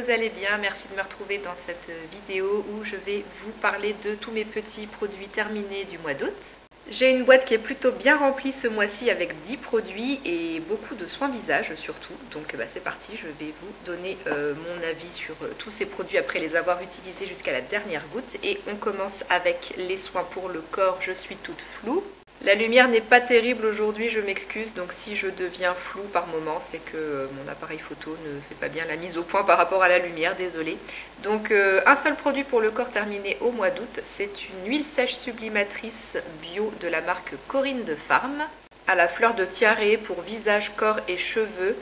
vous allez bien, merci de me retrouver dans cette vidéo où je vais vous parler de tous mes petits produits terminés du mois d'août. J'ai une boîte qui est plutôt bien remplie ce mois-ci avec 10 produits et beaucoup de soins visage surtout. Donc c'est parti, je vais vous donner mon avis sur tous ces produits après les avoir utilisés jusqu'à la dernière goutte. Et on commence avec les soins pour le corps, je suis toute floue. La lumière n'est pas terrible aujourd'hui, je m'excuse, donc si je deviens floue par moment, c'est que mon appareil photo ne fait pas bien la mise au point par rapport à la lumière, désolée. Donc un seul produit pour le corps terminé au mois d'août, c'est une huile sèche sublimatrice bio de la marque Corinne de Farm, à la fleur de tiare pour visage, corps et cheveux.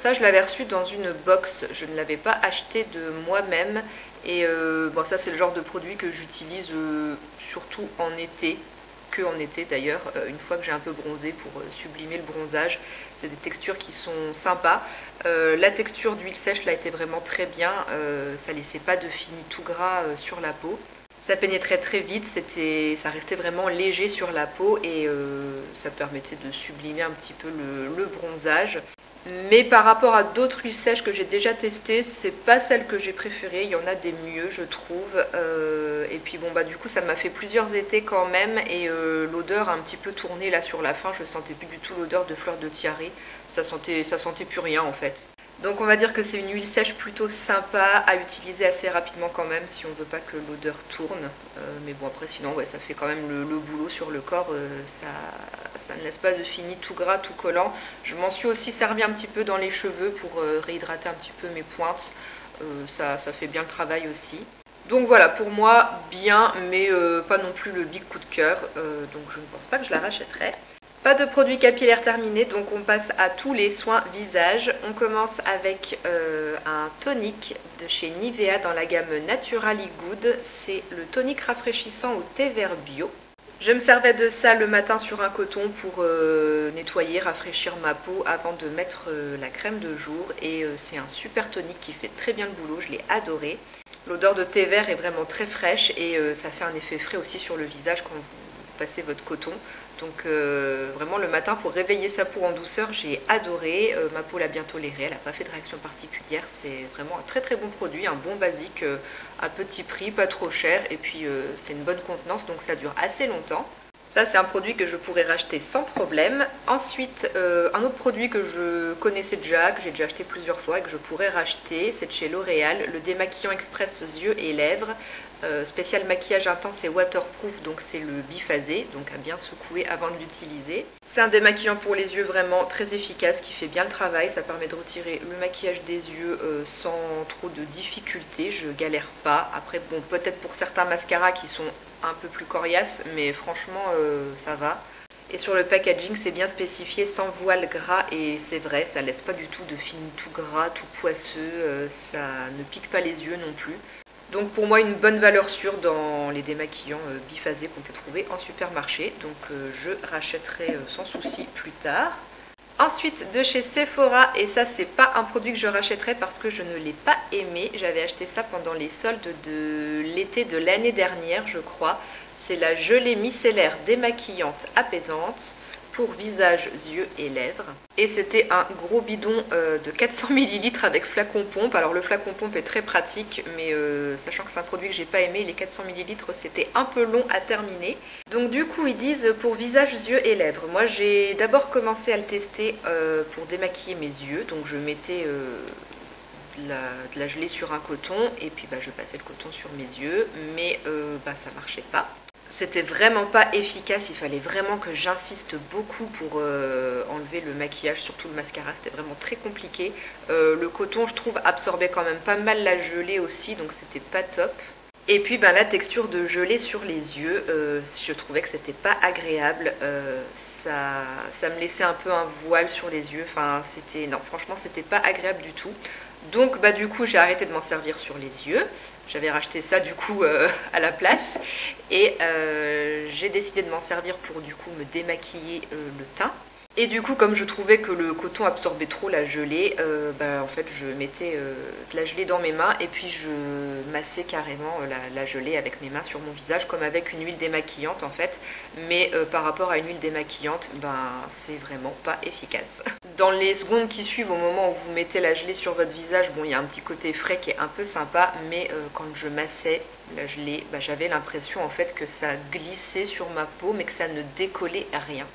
Ça je l'avais reçu dans une box, je ne l'avais pas acheté de moi-même. Et bon, ça c'est le genre de produit que j'utilise surtout en été. Que en été d'ailleurs, une fois que j'ai un peu bronzé pour sublimer le bronzage. C'est des textures qui sont sympas. La texture d'huile sèche là était vraiment très bien, ça laissait pas de fini tout gras sur la peau. Ça pénétrait très vite, ça restait vraiment léger sur la peau et ça permettait de sublimer un petit peu le bronzage. Mais par rapport à d'autres huiles sèches que j'ai déjà testées, c'est pas celle que j'ai préférée, il y en a des mieux je trouve. Et puis bon du coup ça m'a fait plusieurs étés quand même et l'odeur a un petit peu tourné là sur la fin, je sentais plus du tout l'odeur de fleur de tiare, ça sentait plus rien en fait. Donc on va dire que c'est une huile sèche plutôt sympa à utiliser assez rapidement quand même si on ne veut pas que l'odeur tourne. Mais bon après sinon ouais, ça fait quand même le boulot sur le corps, ça ne laisse pas de fini tout gras, tout collant. Je m'en suis aussi servi un petit peu dans les cheveux pour réhydrater un petit peu mes pointes. Ça fait bien le travail aussi. Donc voilà, pour moi bien, mais pas non plus le big coup de cœur. Donc je ne pense pas que je la rachèterai. Pas de produits capillaires terminés, donc on passe à tous les soins visage. On commence avec un tonique de chez Nivea dans la gamme Naturally Good. C'est le tonique rafraîchissant au thé vert bio. Je me servais de ça le matin sur un coton pour nettoyer, rafraîchir ma peau avant de mettre la crème de jour. Et c'est un super tonique qui fait très bien le boulot, je l'ai adoré. L'odeur de thé vert est vraiment très fraîche et ça fait un effet frais aussi sur le visage quand vous passez votre coton. Donc vraiment le matin pour réveiller sa peau en douceur, j'ai adoré. Ma peau l'a bien toléré, elle n'a pas fait de réaction particulière. C'est vraiment un très très bon produit, un bon basique à petit prix, pas trop cher. Et puis c'est une bonne contenance donc ça dure assez longtemps. Ça c'est un produit que je pourrais racheter sans problème. Ensuite un autre produit que je connaissais déjà, que j'ai déjà acheté plusieurs fois et que je pourrais racheter, c'est de chez L'Oréal, le démaquillant express yeux et lèvres. Spécial maquillage intense et waterproof, donc c'est le biphasé, donc à bien secouer avant de l'utiliser. C'est un démaquillant pour les yeux vraiment très efficace qui fait bien le travail, ça permet de retirer le maquillage des yeux sans trop de difficultés, je galère pas. Après bon, peut-être pour certains mascaras qui sont un peu plus coriaces, mais franchement ça va. Et sur le packaging c'est bien spécifié sans voile gras et c'est vrai, ça laisse pas du tout de fini tout gras, tout poisseux, ça ne pique pas les yeux non plus. Donc pour moi une bonne valeur sûre dans les démaquillants biphasés qu'on peut trouver en supermarché. Donc je rachèterai sans souci plus tard. Ensuite de chez Sephora, et ça c'est pas un produit que je rachèterai parce que je ne l'ai pas aimé. J'avais acheté ça pendant les soldes de l'été de l'année dernière je crois. C'est la gelée micellaire démaquillante apaisante pour visage, yeux et lèvres. Et c'était un gros bidon de 400 ml avec flacon pompe. Alors le flacon pompe est très pratique, mais sachant que c'est un produit que j'ai pas aimé, les 400 ml c'était un peu long à terminer. Donc du coup ils disent pour visage, yeux et lèvres. Moi j'ai d'abord commencé à le tester pour démaquiller mes yeux. Donc je mettais de la gelée sur un coton et puis je passais le coton sur mes yeux, mais ça marchait pas. C'était vraiment pas efficace, il fallait vraiment que j'insiste beaucoup pour enlever le maquillage, surtout le mascara, c'était vraiment très compliqué. Le coton je trouve absorbait quand même pas mal la gelée aussi, donc c'était pas top. Et puis la texture de gelée sur les yeux, je trouvais que c'était pas agréable, ça me laissait un peu un voile sur les yeux, non franchement c'était pas agréable du tout. Donc du coup j'ai arrêté de m'en servir sur les yeux. J'avais racheté ça du coup à la place et j'ai décidé de m'en servir pour du coup me démaquiller le teint. Et du coup, comme je trouvais que le coton absorbait trop la gelée, en fait je mettais de la gelée dans mes mains et puis je massais carrément la gelée avec mes mains sur mon visage comme avec une huile démaquillante en fait. Mais par rapport à une huile démaquillante, c'est vraiment pas efficace. Dans les secondes qui suivent, au moment où vous mettez la gelée sur votre visage, bon, il y a un petit côté frais qui est un peu sympa, mais quand je massais la gelée, j'avais l'impression en fait que ça glissait sur ma peau, mais que ça ne décollait rien.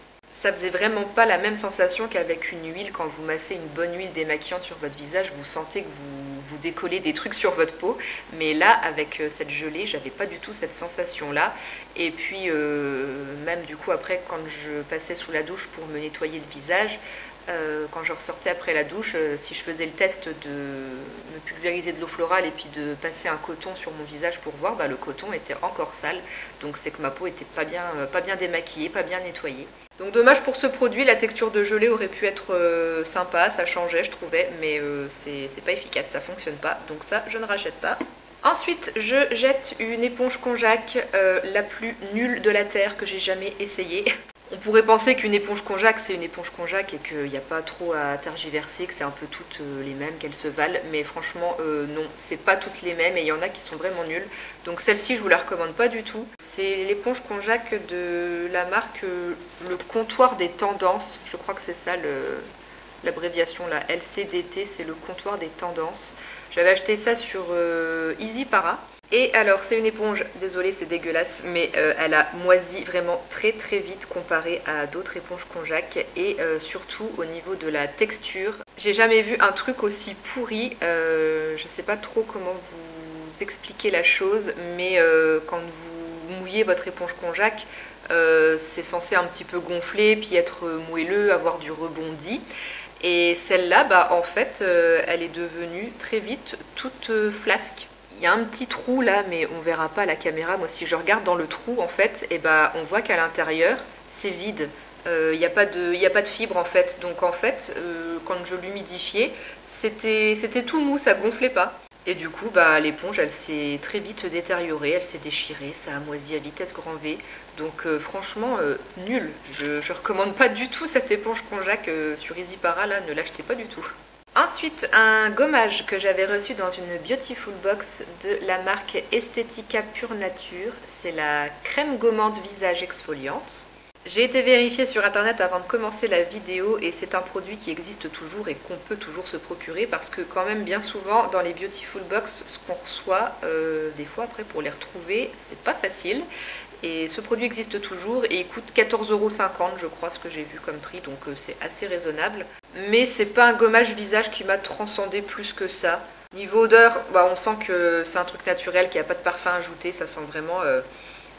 Ça faisait vraiment pas la même sensation qu'avec une huile. Quand vous massez une bonne huile démaquillante sur votre visage, vous sentez que vous décollez des trucs sur votre peau. Mais là, avec cette gelée, j'avais pas du tout cette sensation-là. Et puis, même du coup, après, quand je passais sous la douche pour me nettoyer le visage, quand je ressortais après la douche, si je faisais le test de me pulvériser de l'eau florale et puis de passer un coton sur mon visage pour voir, le coton était encore sale. Donc c'est que ma peau était pas bien démaquillée, pas bien nettoyée. Donc dommage pour ce produit, la texture de gelée aurait pu être sympa, ça changeait je trouvais, mais c'est pas efficace, ça fonctionne pas, donc ça je ne rachète pas. Ensuite je jette une éponge konjac, la plus nulle de la terre que j'ai jamais essayée. On pourrait penser qu'une éponge konjac c'est une éponge konjac et qu'il n'y a pas trop à tergiverser, que c'est un peu toutes les mêmes, qu'elles se valent, mais franchement non, c'est pas toutes les mêmes et il y en a qui sont vraiment nulles. Donc celle-ci je vous la recommande pas du tout. C'est l'éponge konjac de la marque Le Comptoir des Tendances, je crois que c'est ça l'abréviation là, LCDT, c'est le Comptoir des Tendances. J'avais acheté ça sur EasyPara. Et alors c'est une éponge, désolée c'est dégueulasse, mais elle a moisi vraiment très très vite comparé à d'autres éponges konjac et surtout au niveau de la texture. J'ai jamais vu un truc aussi pourri, je sais pas trop comment vous expliquer la chose, mais quand vous mouillez votre éponge konjac, c'est censé un petit peu gonfler, puis être moelleux, avoir du rebondi. Et celle-là, en fait, elle est devenue très vite toute flasque. Il y a un petit trou là, mais on verra pas à la caméra. Moi, si je regarde dans le trou, en fait, on voit qu'à l'intérieur, c'est vide. Il n'y a pas de fibre en fait. Donc en fait, quand je l'humidifiais, c'était tout mou, ça gonflait pas. Et du coup, l'éponge, elle s'est très vite détériorée, elle s'est déchirée, ça a moisi à vitesse grand V. Donc franchement, nul. Je recommande pas du tout cette éponge konjac sur EasyPara, là, ne l'achetez pas du tout. Ensuite, un gommage que j'avais reçu dans une Beautiful Box de la marque Estetica Pure Nature. C'est la crème gommante visage exfoliante. J'ai été vérifiée sur internet avant de commencer la vidéo et c'est un produit qui existe toujours et qu'on peut toujours se procurer parce que quand même bien souvent dans les Beautiful Box, ce qu'on reçoit, des fois après pour les retrouver, c'est pas facile. Et ce produit existe toujours et il coûte 14,50 € je crois ce que j'ai vu comme prix, donc c'est assez raisonnable. Mais c'est pas un gommage visage qui m'a transcendé plus que ça. Niveau odeur, on sent que c'est un truc naturel, qu'il n'y a pas de parfum ajouté, ça sent vraiment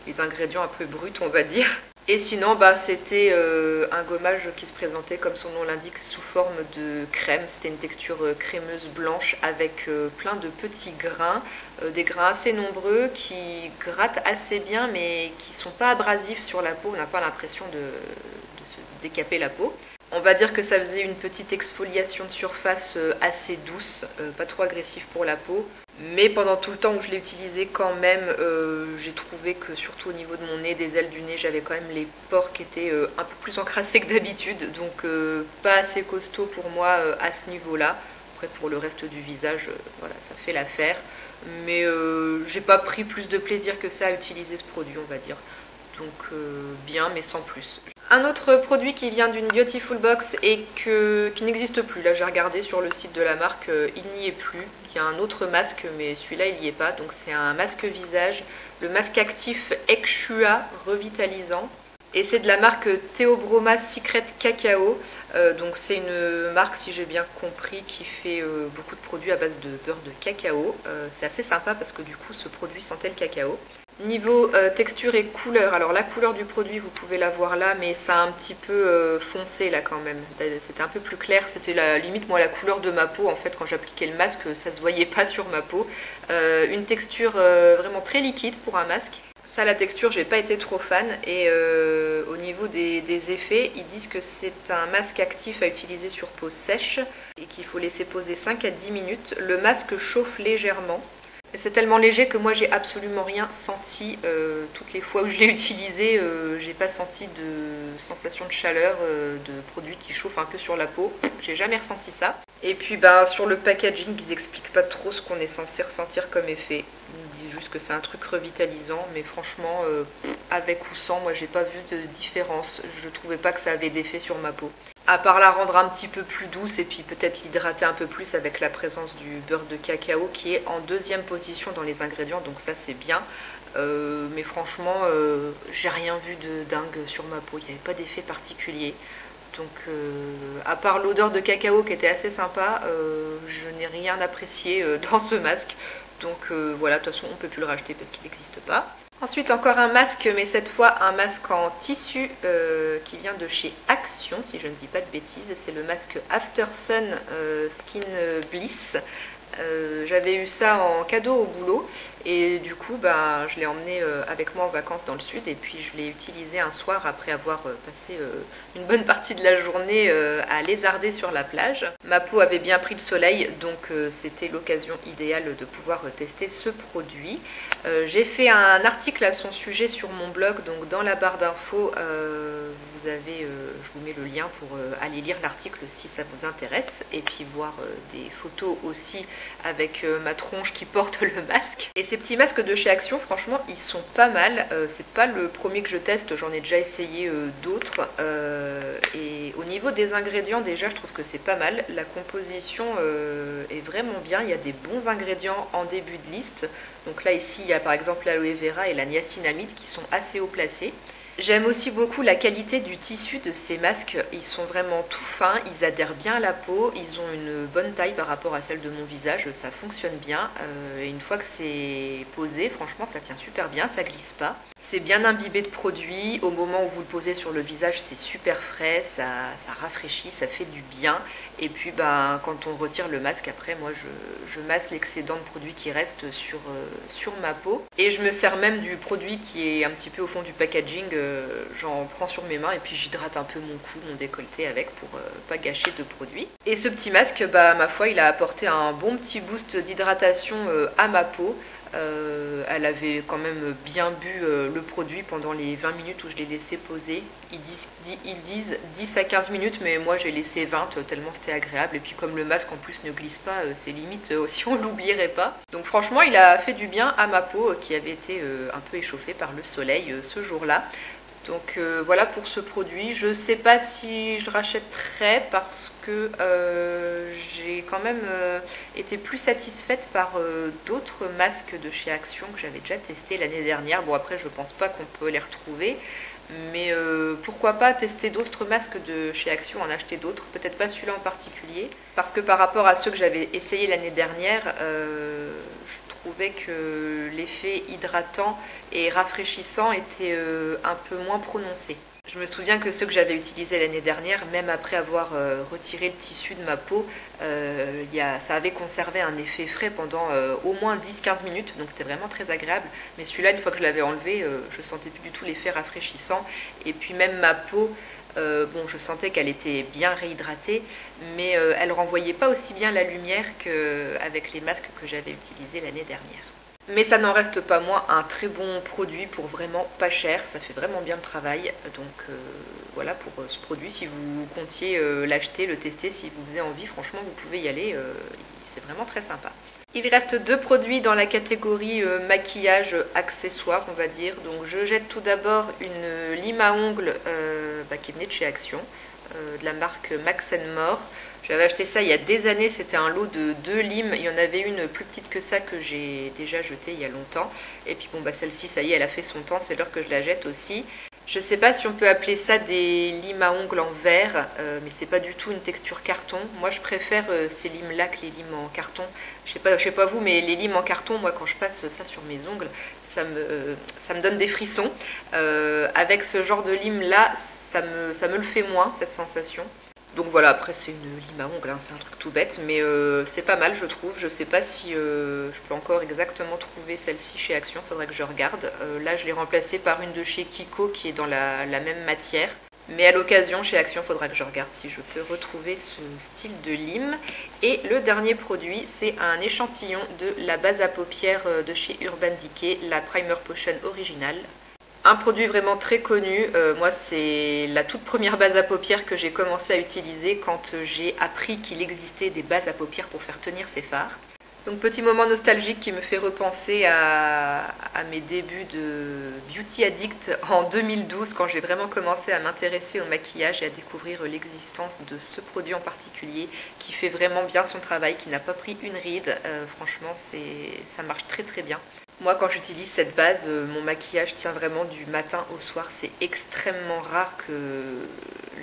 les ingrédients un peu bruts on va dire. Et sinon, c'était un gommage qui se présentait, comme son nom l'indique, sous forme de crème. C'était une texture crémeuse blanche avec plein de petits grains, des grains assez nombreux qui grattent assez bien mais qui sont pas abrasifs sur la peau. On n'a pas l'impression de se décaper la peau. On va dire que ça faisait une petite exfoliation de surface assez douce, pas trop agressive pour la peau. Mais pendant tout le temps où je l'ai utilisé quand même, j'ai trouvé que surtout au niveau de mon nez, des ailes du nez, j'avais quand même les pores qui étaient un peu plus encrassés que d'habitude. Donc pas assez costaud pour moi à ce niveau-là. Après pour le reste du visage, voilà, ça fait l'affaire. Mais j'ai pas pris plus de plaisir que ça à utiliser ce produit on va dire. Donc bien mais sans plus. Un autre produit qui vient d'une Beautiful Box et qui n'existe plus, là j'ai regardé sur le site de la marque, il n'y est plus. Il y a un autre masque mais celui-là il n'y est pas, donc c'est un masque visage, le masque actif Exua Revitalisant. Et c'est de la marque Theobroma Secret Cacao, donc c'est une marque si j'ai bien compris qui fait beaucoup de produits à base de beurre de cacao. C'est assez sympa parce que du coup ce produit sentait le cacao. Niveau texture et couleur, alors la couleur du produit vous pouvez la voir là mais ça a un petit peu foncé là quand même, c'était un peu plus clair, c'était la limite moi la couleur de ma peau en fait quand j'appliquais le masque ça se voyait pas sur ma peau. Une texture vraiment très liquide pour un masque. Ça la texture j'ai pas été trop fan et au niveau des effets ils disent que c'est un masque actif à utiliser sur peau sèche et qu'il faut laisser poser 5 à 10 minutes. Le masque chauffe légèrement. C'est tellement léger que moi j'ai absolument rien senti. Toutes les fois où je l'ai utilisé, j'ai pas senti de sensation de chaleur, de produit qui chauffe un peu sur la peau. J'ai jamais ressenti ça. Et puis bah, sur le packaging, ils expliquent pas trop ce qu'on est censé ressentir comme effet. Ils disent juste que c'est un truc revitalisant, mais franchement, avec ou sans, moi j'ai pas vu de différence. Je trouvais pas que ça avait d'effet sur ma peau. À part la rendre un petit peu plus douce et puis peut-être l'hydrater un peu plus avec la présence du beurre de cacao qui est en deuxième position dans les ingrédients, donc ça c'est bien. Mais franchement, j'ai rien vu de dingue sur ma peau, il n'y avait pas d'effet particulier. Donc à part l'odeur de cacao qui était assez sympa, je n'ai rien apprécié dans ce masque. Donc voilà, de toute façon on ne peut plus le racheter parce qu'il n'existe pas. Ensuite encore un masque, mais cette fois un masque en tissu qui vient de chez Action, si je ne dis pas de bêtises. C'est le masque After Sun Skin Bliss. J'avais eu ça en cadeau au boulot et du coup je l'ai emmené avec moi en vacances dans le sud et puis je l'ai utilisé un soir après avoir passé une bonne partie de la journée à lézarder sur la plage. Ma peau avait bien pris le soleil, donc c'était l'occasion idéale de pouvoir tester ce produit. J'ai fait un article à son sujet sur mon blog, donc dans la barre d'infos vous avez, je vous mets le lien pour aller lire l'article si ça vous intéresse et puis voir des photos aussi avec ma tronche qui porte le masque. Et ces petits masques de chez Action, franchement, ils sont pas mal. C'est pas le premier que je teste, j'en ai déjà essayé d'autres. Et au niveau des ingrédients, déjà, je trouve que c'est pas mal. La composition est vraiment bien. Il y a des bons ingrédients en début de liste. Donc là, ici, il y a par exemple l'aloe vera et la niacinamide qui sont assez haut placés. J'aime aussi beaucoup la qualité du tissu de ces masques, ils sont vraiment tout fins, ils adhèrent bien à la peau, ils ont une bonne taille par rapport à celle de mon visage, ça fonctionne bien. Et une fois que c'est posé, franchement ça tient super bien, ça glisse pas. C'est bien imbibé de produits, au moment où vous le posez sur le visage c'est super frais, ça rafraîchit, ça fait du bien. Et puis quand on retire le masque après, moi je masse l'excédent de produit qui reste sur ma peau. Et je me sers même du produit qui est un petit peu au fond du packaging, j'en prends sur mes mains et puis j'hydrate un peu mon cou, mon décolleté avec pour pas gâcher de produit. Et ce petit masque, ma foi, il a apporté un bon petit boost d'hydratation à ma peau. Elle avait quand même bien bu le produit pendant les 20 minutes où je l'ai laissé poser. Ils disent 10 à 15 minutes, mais moi j'ai laissé 20 tellement c'était agréable. Et puis comme le masque en plus ne glisse pas, c'est limite si on l'oublierait pas. Donc franchement il a fait du bien à ma peau qui avait été un peu échauffée par le soleil ce jour-là. Donc voilà pour ce produit. Je ne sais pas si je rachèterai parce que j'ai quand même été plus satisfaite par d'autres masques de chez Action que j'avais déjà testé l'année dernière. Bon après je pense pas qu'on peut les retrouver. Mais pourquoi pas tester d'autres masques de chez Action, en acheter d'autres, peut-être pas celui-là en particulier. Parce que par rapport à ceux que j'avais essayé l'année dernière, je trouvais que l'effet hydratant et rafraîchissant était un peu moins prononcé. Je me souviens que ceux que j'avais utilisés l'année dernière, même après avoir retiré le tissu de ma peau, ça avait conservé un effet frais pendant au moins 10-15 minutes, donc c'était vraiment très agréable. Mais celui-là, une fois que je l'avais enlevé, je sentais plus du tout l'effet rafraîchissant. Et puis même ma peau, je sentais qu'elle était bien réhydratée, mais elle renvoyait pas aussi bien la lumière qu'avec les masques que j'avais utilisés l'année dernière. Mais ça n'en reste pas moins un très bon produit pour vraiment pas cher, ça fait vraiment bien le travail. Donc voilà pour ce produit, si vous comptiez l'acheter, le tester, si vous avez envie, franchement vous pouvez y aller, c'est vraiment très sympa. Il reste deux produits dans la catégorie maquillage accessoire on va dire. Donc je jette tout d'abord une lime à ongles qui venait de chez Action, de la marque Max & More. J'avais acheté ça il y a des années, c'était un lot de 2 limes, il y en avait une plus petite que ça que j'ai déjà jetée il y a longtemps. Et puis celle-ci, ça y est, elle a fait son temps, c'est l'heure que je la jette aussi. Je sais pas si on peut appeler ça des limes à ongles en verre, mais c'est pas du tout une texture carton. Moi je préfère ces limes là que les limes en carton. Je sais pas vous, mais les limes en carton, moi quand je passe ça sur mes ongles, ça me donne des frissons. Avec ce genre de lime là, ça me le fait moins cette sensation. Donc voilà, après c'est une lime à ongles, c'est un truc tout bête, mais c'est pas mal je trouve. Je sais pas si je peux encore exactement trouver celle-ci chez Action, faudrait que je regarde. Là je l'ai remplacée par une de chez Kiko qui est dans la même matière. Mais à l'occasion, chez Action, il faudra que je regarde si je peux retrouver ce style de lime. Et le dernier produit, c'est un échantillon de la base à paupières de chez Urban Decay, la Primer Potion originale. Un produit vraiment très connu. Moi, c'est la toute première base à paupières que j'ai commencé à utiliser quand j'ai appris qu'il existait des bases à paupières pour faire tenir ses fards. Donc petit moment nostalgique qui me fait repenser à mes débuts de beauty addict en 2012 quand j'ai vraiment commencé à m'intéresser au maquillage et à découvrir l'existence de ce produit en particulier qui fait vraiment bien son travail, qui n'a pas pris une ride. Franchement, ça marche très très bien. Moi, quand j'utilise cette base, mon maquillage tient vraiment du matin au soir. C'est extrêmement rare que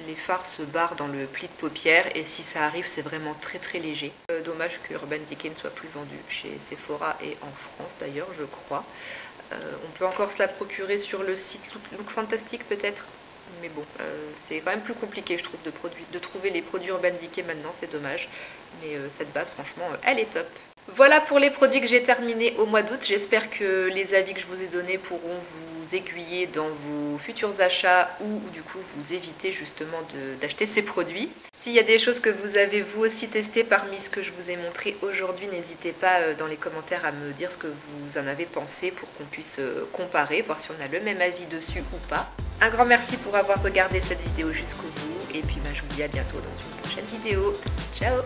les fards se barrent dans le pli de paupières et si ça arrive, c'est vraiment très très léger. Dommage que Urban Decay ne soit plus vendu chez Sephora et en France d'ailleurs, je crois. On peut encore se la procurer sur le site Look Fantastic peut-être. Mais bon, c'est quand même plus compliqué, je trouve, de trouver les produits Urban Decay maintenant, c'est dommage. Mais cette base, franchement, elle est top. Voilà pour les produits que j'ai terminés au mois d'août. J'espère que les avis que je vous ai donnés pourront vous aiguiller dans vos futurs achats ou du coup vous éviter justement d'acheter ces produits. S'il y a des choses que vous avez vous aussi testées parmi ce que je vous ai montré aujourd'hui, n'hésitez pas dans les commentaires à me dire ce que vous en avez pensé pour qu'on puisse comparer, voir si on a le même avis dessus ou pas. Un grand merci pour avoir regardé cette vidéo jusqu'au bout et puis je vous dis à bientôt dans une prochaine vidéo. Ciao!